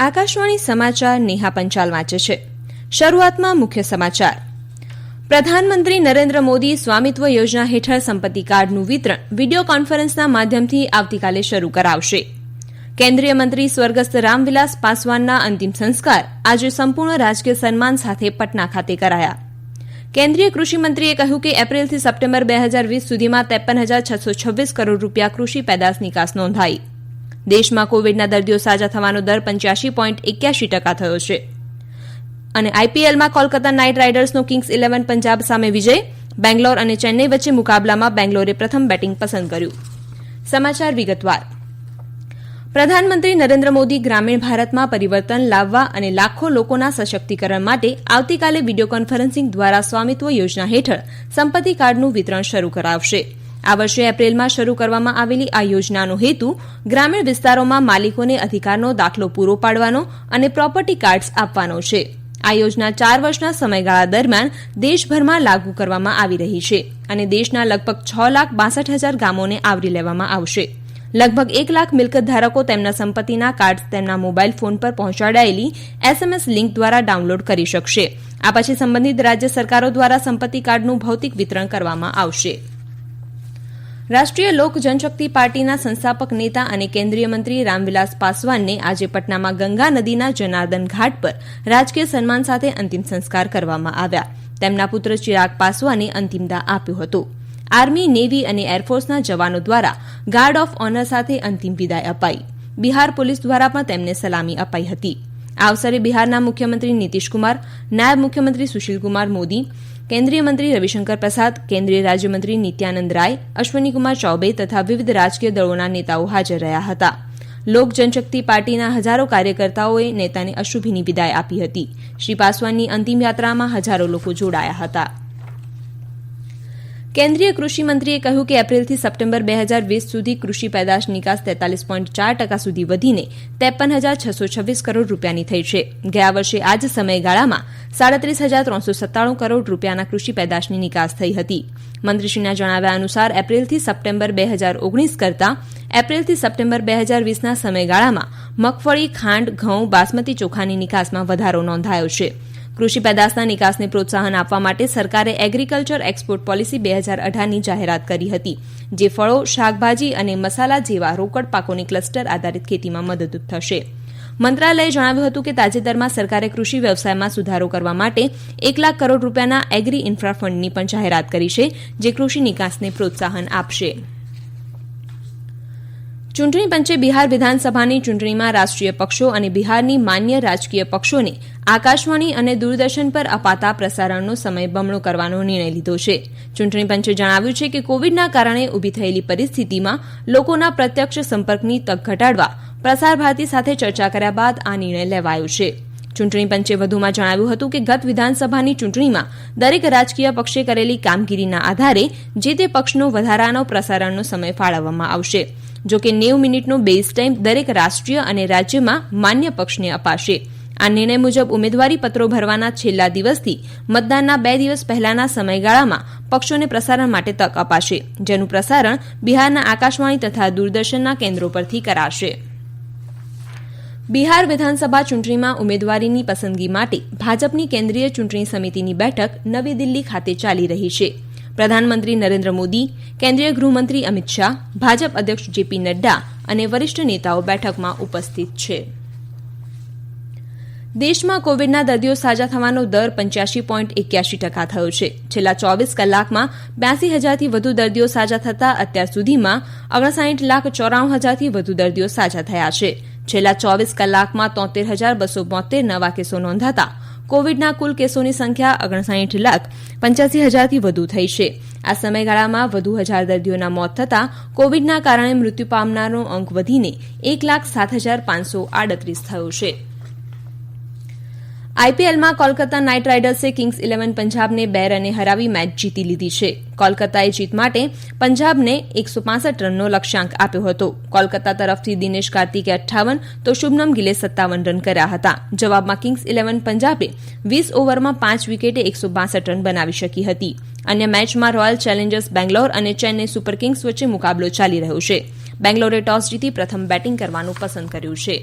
આકાશવાણી સમાચાર નેહા પંચાલ વાંચે છે. શરૂઆતમાં મુખ્ય સમાચાર. પ્રધાનમંત્રી નરેન્દ્ર મોદી સ્વામિત્વ યોજના હેઠળ સંપત્તિ કાર્ડનું વિતરણ વિડીયો કોન્ફરન્સના માધ્યમથી આવતીકાલે શરૂ કરાવશે. કેન્દ્રીય મંત્રી સ્વર્ગસ્થ રામવિલાસ પાસવાનના અંતિમ સંસ્કાર આજે સંપૂર્ણ રાજકીય સન્માન સાથે પટના ખાતે કરાયા. કેન્દ્રીય કૃષિમંત્રીએ કહ્યું કે એપ્રિલથી સપ્ટેમ્બર 2020 સુધીમાં 53,626 કરોડ રૂપિયા કૃષિ પેદાશ નિકાસ નોંધાઈ. દેશમાં કોવિડના દર્દીઓ સાજા થવાનો દર 85.81% થયો છે. અને આઈપીએલમાં કોલકાતા નાઇટ રાઇડર્સનો કિંગ્સ 11 પંજાબ સામે વિજય. બેંગ્લોર અને ચેન્નઈ વચ્ચે મુકાબલામાં બેંગ્લોરે પ્રથમ બેટિંગ પસંદ કર્યું. સમાચાર વિગતવાર. પ્રધાનમંત્રી નરેન્દ્ર મોદી ગ્રામીણ ભારતમાં પરિવર્તન લાવવા અને લાખો લોકોના સશક્તિકરણ માટે આવતીકાલે વિડીયો કોન્ફરન્સિંગ દ્વારા સ્વામિત્વ યોજના હેઠળ સંપત્તિ કાર્ડનું વિતરણ શરૂ કરાવશે. આ વર્ષે એપ્રિલમાં શરૂ કરવામાં આવેલી આ યોજનાનો હેતુ ગ્રામીણ વિસ્તારોમાં માલિકોને અધિકારનો દાખલો પૂરો પાડવાનો અને પ્રોપર્ટી કાર્ડ્સ આપવાનો છે. આ યોજના 4 વર્ષના સમયગાળા દરમિયાન દેશભરમાં લાગુ કરવામાં આવી રહી છે અને દેશના લગભગ 6,62,000 ગામોને આવરી લેવામાં આવશે. લગભગ 1 લાખ મિલકત ધારકો તેમના સંપત્તિના કાર્ડ્સ તેમના મોબાઈલ ફોન પર પહોંચાડાયેલી SMS લિંક દ્વારા ડાઉનલોડ કરી શકશે. આ પછી સંબંધિત રાજ્ય સરકારો દ્વારા સંપત્તિ કાર્ડનું ભૌતિક વિતરણ કરવામાં આવશે. રાષ્ટ્રીય લોક જનશક્તિ પાર્ટીના સંસ્થાપક નેતા અને કેન્દ્રીય મંત્રી રામવિલાસ પાસવાનને આજે પટનામાં ગંગા નદીના જનાર્દન ઘાટ પર રાજકીય સન્માન સાથે અંતિમ સંસ્કાર કરવામાં આવ્યા. તેમના પુત્ર ચિરાગ પાસવાને અંતિમ દાહ આપ્યો હતો. આર્મી, નેવી અને એરફોર્સના જવાનો દ્વારા ગાર્ડ ઓફ ઓનર સાથે અંતિમ વિદાય અપાઈ. બિહાર પોલીસ દ્વારા પણ તેમને સલામી અપાઈ હતી. આ અવસરે બિહારના મુખ્યમંત્રી નીતિશકુમાર, નાયબ મુખ્યમંત્રી સુશીલકુમાર મોદી, કેન્દ્રીય મંત્રી રવિશંકર પ્રસાદ, કેન્દ્રીય રાજ્યમંત્રી નિત્યાનંદ રાય, અશ્વનીકુમાર ચૌબે તથા વિવિધ રાજકીય દળોના નેતાઓ હાજર રહ્યા હતા. લોક જનશક્તિ પાર્ટીના હજારો કાર્યકર્તાઓએ નેતાને અશ્રુભીની વિદાય આપી હતી. શ્રી પાસવાનની અંતિમ યાત્રામાં હજારો લોકો જોડાયા હતા. કેન્દ્રીય કૃષિમંત્રીએ કહ્યું કે એપ્રિલથી સપ્ટેમ્બર 2020 સુધી કૃષિ પેદાશ નિકાસ 43.4% સુધી વધીને 53,626 કરોડ રૂપિયાની થઈ છે. ગયા વર્ષે આ જ સમયગાળામાં 37,397 કરોડ રૂપિયાના કૃષિ પેદાશની નિકાસ થઈ હતી. મંત્રીશ્રીના જણાવ્યા અનુસાર એપ્રિલથી સપ્ટેમ્બર 2019 કરતાં એપ્રિલથી સપ્ટેમ્બર 2020ના સમયગાળામાં મગફળી, ખાંડ, ઘઉં, બાસમતી ચોખાની નિકાસમાં વધારો નોંધાયો છે. કૃષિ પેદાશના નિકાસને પ્રોત્સાહન આપવા માટે સરકારે એગ્રીકલ્ચર એક્સપોર્ટ પોલિસી 2018ની જાહેરાત કરી હતી, જે ફળો, શાકભાજી અને મસાલા જેવા રોકડ પાકોની ક્લસ્ટર આધારિત ખેતીમાં મદદરૂપ થશે. મંત્રાલયે જણાવ્યું હતું કે તાજેતરમાં સરકારે કૃષિ વ્યવસાયમાં સુધારો કરવા માટે 1 લાખ કરોડ રૂપિયાના એગ્રી ઇન્ફ્રા ફંડની પણ જાહેરાત કરી છે, જે કૃષિ નિકાસને પ્રોત્સાહન આપશે. ચૂંટણી પંચે બિહાર વિધાનસભાની ચૂંટણીમાં રાષ્ટ્રીય પક્ષો અને બિહારની માન્ય રાજકીય પક્ષોને આકાશવાણી અને દૂરદર્શન પર અપાતા પ્રસારણનો સમય બમણો કરવાનો નિર્ણય લીધો છે. ચૂંટણી પંચે જણાવ્યું છે કે કોવિડના કારણે ઊભી થયેલી પરિસ્થિતિમાં લોકોના પ્રત્યક્ષ સંપર્કની તક ઘટાડવા પ્રસાર ભારતી સાથે ચર્ચા કર્યા બાદ આ નિર્ણય લેવાયો છે. ચૂંટણી પંચે વધુમાં જણાવ્યું હતું કે ગત વિધાનસભાની ચૂંટણીમાં દરેક રાજકીય પક્ષે કરેલી કામગીરીના આધારે જે તે પક્ષનો વધારાનો પ્રસારણનો સમય ફાળવવામાં આવશે. જોકે 90 મિનિટનો બેઝ ટાઈમ દરેક રાષ્ટ્રીય અને રાજ્યમાં માન્ય પક્ષને અપાશે. આ નિર્ણય મુજબ ઉમેદવારી પત્રો ભરવાના છેલ્લા દિવસથી મતદાનના 2 દિવસ પહેલાના સમયગાળામાં પક્ષોને પ્રસારણ માટે તક અપાશે, જેનું પ્રસારણ બિહારના આકાશવાણી તથા દૂરદર્શનના કેન્દ્રો પરથી કરાશે. બિહાર વિધાનસભા ચૂંટણીમાં ઉમેદવારીની પસંદગી માટે ભાજપની કેન્દ્રીય ચૂંટણી સમિતિની બેઠક નવી દિલ્હી ખાતે ચાલી રહી છે. પ્રધાનમંત્રી નરેન્દ્ર મોદી, કેન્દ્રીય ગૃહમંત્રી અમિત શાહ, ભાજપ અધ્યક્ષ જેપી નડ્ડા અને વરિષ્ઠ નેતાઓ બેઠકમાં ઉપસ્થિત છે. દેશમાં કોવિડના દર્દીઓ સાજા થવાનો દર 85.81% થયો છે. છેલ્લા 24 કલાકમાં 82,000થી વધુ દર્દીઓ સાજા થતાં અત્યાર સુધીમાં 59,94,000થી વધુ દર્દીઓ સાજા થયા છે. છેલ્લા 24 કલાકમાં 73,272 નવા કેસો નોંધાતા કોવિડના કુલ કેસોની સંખ્યા 59,85,000થી વધુ થઈ છે. આ સમયગાળામાં વધુ 1,000 દર્દીઓના મોત થતાં કોવિડના કારણે મૃત્યુ પામનારનો અંક વધીને 1,07,538 થયો છે. આઈપીએલમાં કોલકાતા નાઇટ રાઇડર્સે કિંગ્સ 11 પંજાબને 2 રને હરાવી મેચ જીતી લીધી છે. કોલકાતાએ જીત માટે પંજાબને 165 રનનો લક્ષ્યાંક આપ્યો હતો. કોલકાતા તરફથી દિનેશ કાર્તિકે 58 તો શુભનમ ગિલે 57 રન કર્યા હતા. જવાબમાં કિંગ્સ 11 પંજાબે 20 ઓવરમાં 5 વિકેટે 162 રન બનાવી શકી હતી. અન્ય મેચમાં રોયલ ચેલેન્જર્સ બેંગ્લોર અને ચેન્નઈ સુપર કિંગ્સ વચ્ચે મુકાબલો ચાલી રહ્યો છે. બેંગ્લોરે ટોસ જીતી પ્રથમ બેટિંગ કરવાનું પસંદ કર્યું છે.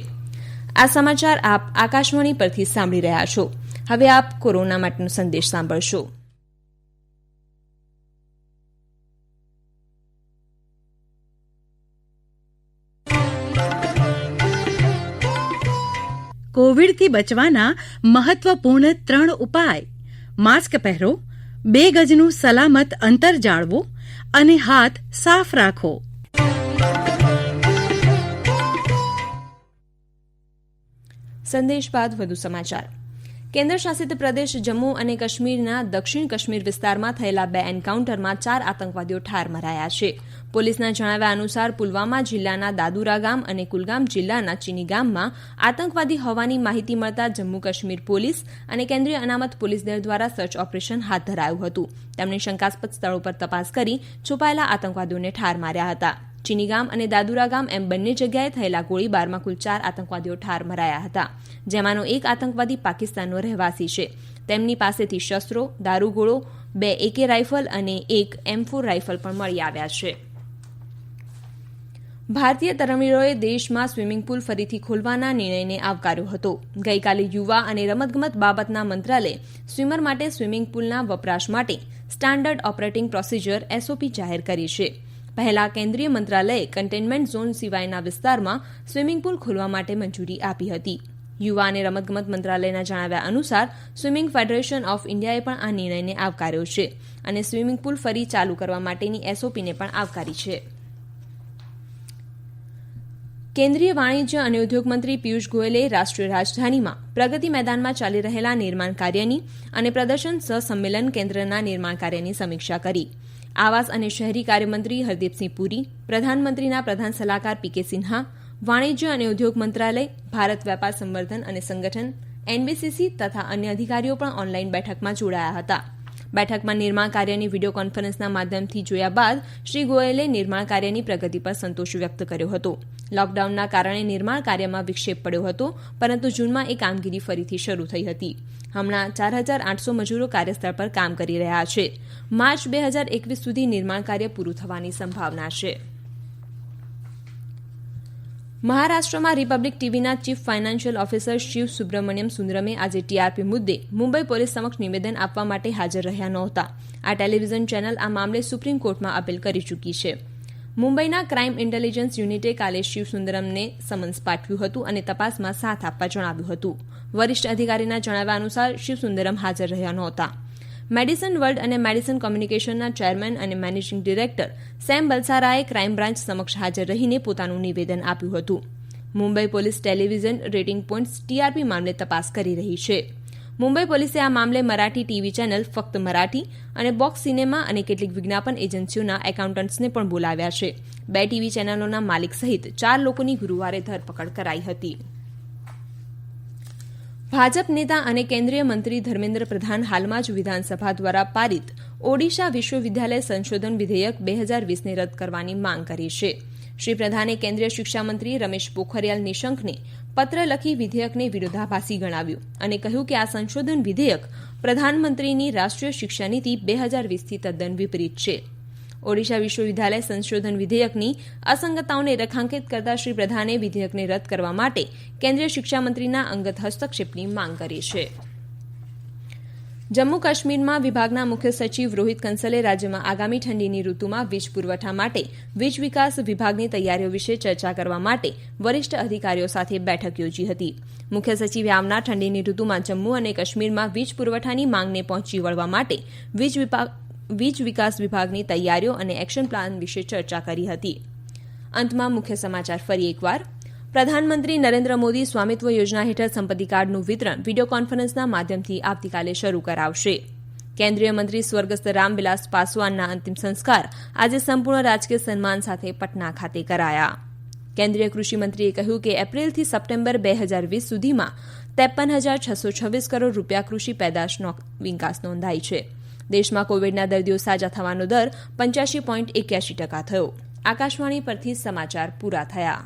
આ સમાચાર આપ આકાશવાણી પરથી સાંભળી રહ્યા છો. હવે આપ કોરોના માટેનો સંદેશ સાંભળશો. કોવિડથી બચવાના મહત્વપૂર્ણ 3 ઉપાય: માસ્ક પહેરો, 2 ગજનું સલામત અંતર જાળવો અને હાથ સાફ રાખો. સંદેશ બાદ વધુ સમાચાર. કેન્દ્ર શાસિત પ્રદેશ જમ્મુ અને કાશ્મીરના દક્ષિણ કાશ્મીર વિસ્તારમાં થયેલા 2 એન્કાઉન્ટરમાં 4 આતંકવાદીઓ ઠાર મરાયા છે. પોલીસના જણાવ્યા અનુસાર પુલવામા જિલ્લાના દાદુરા ગામ અને કુલગામ જિલ્લાના ચીની ગામમાં આતંકવાદી હોવાની માહિતી મળતા જમ્મુ કાશ્મીર પોલીસ અને કેન્દ્રીય અનામત પોલીસ દળ દ્વારા સર્ચ ઓપરેશન હાથ ધરાયું હતું. તેમણે શંકાસ્પદ સ્થળો પર તપાસ કરી છુપાયેલા આતંકવાદીઓને ઠાર માર્યા હતા. ચીની ગામ અને દાદુરા ગામ એમ બંને જગ્યાએ થયેલા ગોળીબારમાં કુલ 4 આતંકવાદીઓ ઠાર મરાયા હતા, જેમાંનો એક આતંકવાદી પાકિસ્તાનનો રહેવાસી છે. તેમની પાસેથી શસ્ત્રો, દારૂગોળો, 2 AK રાઇફલ અને 1 M4 રાઇફલ પણ મળી આવ્યા છે. ભારતીય તરણવીરોએ દેશમાં સ્વિમિંગ પુલ ફરીથી ખોલવાના નિર્ણયને આવકાર્યો હતો. ગઈકાલે યુવા અને રમતગમત બાબતના મંત્રાલયે સ્વિમર માટે સ્વિમિંગ પુલના વપરાશ માટે સ્ટાન્ડર્ડ ઓપરેટિંગ પ્રોસિજર SOP જાહેર કરી છે. પહેલા કેન્દ્રીય મંત્રાલયે કન્ટેનમેન્ટ ઝોન સિવાયના વિસ્તારમાં સ્વિમિંગ પુલ ખોલવા માટે મંજૂરી આપી હતી. યુવા અને રમતગમત મંત્રાલયના જણાવ્યા અનુસાર સ્વિમિંગ ફેડરેશન ઓફ ઇન્ડિયાએ પણ આ નિર્ણયને આવકાર્યો છે અને સ્વિમિંગ પુલ ફરી ચાલુ કરવા માટેની SOPને પણ આવકારી છે. કેન્દ્રીય વાણિજ્ય અને ઉદ્યોગ મંત્રી પિયુષ ગોયલે રાષ્ટ્રીય રાજધાનીમાં પ્રગતિ મેદાનમાં ચાલી રહેલા નિર્માણ કાર્યની અને પ્રદર્શન સહ-સંમેલન કેન્દ્રના નિર્માણ કાર્યની સમીક્ષા કરી. આવાસ અને શહેરી કાર્યમંત્રી હરદીપસિંહ પુરી, પ્રધાનમંત્રીના પ્રધાન સલાહકાર PK સિન્હા, વાણિજ્ય અને ઉદ્યોગ મંત્રાલય, ભારત વેપાર સંવર્ધન અને સંગઠન, NBCC તથા અન્ય અધિકારીઓ પણ ઓનલાઈન બેઠકમાં જોડાયા હતા. બેઠકમાં નિર્માણ કાર્યની વિડીયો કોન્ફરન્સના માધ્યમથી જોયા બાદ શ્રી ગોયલે નિર્માણ કાર્યની પ્રગતિ પર સંતોષ વ્યક્ત કર્યો હતો. લોકડાઉનના કારણે નિર્માણ કાર્યમાં વિક્ષેપ પડ્યો હતો, પરંતુ જૂનમાં એ કામગીરી ફરીથી શરૂ થઈ હતી. હમણાં 4800 મજૂરો કાર્યસ્થળ પર કામ કરી રહ્યા છે. માર્ચ 2021 સુધી નિર્માણ કાર્ય પૂરું થવાની સંભાવના છે. મહારાષ્ટ્રમાં રિપબ્લિક ટીવીના chief financial officer Shiv Subramaniam સુંદરમે આજે TRP મુદ્દે મુંબઈ પોલીસ સમક્ષ નિવેદન આપવા માટે હાજર રહ્યા નહોતા. આ ટેલિવિઝન ચેનલ આ મામલે સુપ્રીમ કોર્ટમાં અપીલ કરી ચૂકી છે. મુંબઈના ક્રાઇમ ઇન્ટેલિજન્સ યુનિટે કાલે શિવ સુંદરમને સમન્સ પાઠવ્યું હતું અને તપાસમાં સાથ આપવા જણાવ્યું હતું. વરિષ્ઠ અધિકારીના જણાવ્યા અનુસાર શિવ સુંદરમ હાજર રહ્યા નહોતા. મેડિસન વર્લ્ડ અને મેડિસન કોમ્યુનિકેશનના ચેરમેન અને મેનેજિંગ ડિરેક્ટર સેમ બલસારાએ ક્રાઇમ બ્રાન્ચ સમક્ષ હાજર રહીને પોતાનું નિવેદન આપ્યું હતું. Mumbai police television rating points TRP મામલે તપાસ કરી રહી છે. મુંબઈ પોલીસે આ મામલે મરાઠી ટીવી ચેનલ ફક્ત મરાઠી અને બોક્સ સિનેમા અને કેટલીક વિજ્ઞાપન એજન્સીઓના એકાઉન્ટન્ટ્સને પણ બોલાવ્યા છે. 2 ટીવી ચેનલોના માલિક સહિત 4 લોકોની ગુરુવારે ધરપકડ કરાઈ હતી. ભાજપ નેતા અને કેન્દ્રીય મંત્રી ધર્મેન્દ્ર પ્રધાન હાલમાં જ વિધાનસભા દ્વારા પારિત ઓડિશા વિશ્વવિદ્યાલય સંશોધન વિધેયક 2020ને રદ કરવાની માંગ કરી છે. શ્રી પ્રધાને કેન્દ્રીય શિક્ષા મંત્રી રમેશ પોખરિયાલ નિશંકને પત્ર લખી વિધેયકને વિરોધાભાસી ગણાવ્યું અને કહ્યું કે આ સંશોધન વિધેયક પ્રધાનમંત્રીની રાષ્ટ્રીય શિક્ષા નીતિ 2020થી તદ્દન વિપરીત છે. ઓડિશા વિશ્વવિદ્યાલય સંશોધન વિધેયકની અસંગતતાઓને રેખાંકિત કરતા શ્રી પ્રધાને વિધેયકને રદ કરવા માટે કેન્દ્રીય શિક્ષા મંત્રીના અંગત હસ્તક્ષેપની માંગ કરી છે. જમ્મુ કાશ્મીરમાં વિભાગના મુખ્ય સચિવ રોહિત કંસલે રાજ્યમાં આગામી ઠંડીની ઋતુમાં વીજ પુરવઠા માટે વીજ વિકાસ વિભાગની તૈયારીઓ વિશે ચર્ચા કરવા માટે વરિષ્ઠ અધિકારીઓ સાથે બેઠક યોજી હતી. મુખ્ય સચિવે આવનાર ઠંડીની ઋતુમાં જમ્મુ અને કાશ્મીરમાં વીજ પુરવઠાની માંગને પહોંચી વળવા માટે વીજ વિકાસ વિભાગની તૈયારીઓ અને એક્શન પ્લાન વિશે ચર્ચા કરી હતી. અંતમાં મુખ્ય સમાચાર ફરી એકવાર. પ્રધાનમંત્રી નરેન્દ્ર મોદી સ્વામિત્વ યોજના હેઠળ સંપત્તિ કાર્ડનું વિતરણ વિડીયો કોન્ફરન્સના માધ્યમથી આવતીકાલે શરૂ કરાવશે. કેન્દ્રીય મંત્રી સ્વર્ગસ્થ રામવિલાસ પાસવાનના અંતિમ સંસ્કાર આજે સંપૂર્ણ રાજકીય સન્માન સાથે પટના ખાતે કરાયા. કેન્દ્રીય કૃષિ મંત્રીએ કહ્યું કે એપ્રિલથી સપ્ટેમ્બર 2020 સુધીમાં 53,626 કરોડ રૂપિયા કૃષિ પેદાશ વિકાસ નોંધાઈ છે. દેશમાં કોવિડના દર્દીઓ સાજા થવાનો દર 85.81% થયો. આકાશવાણી પરથી સમાચાર પૂરા થયા.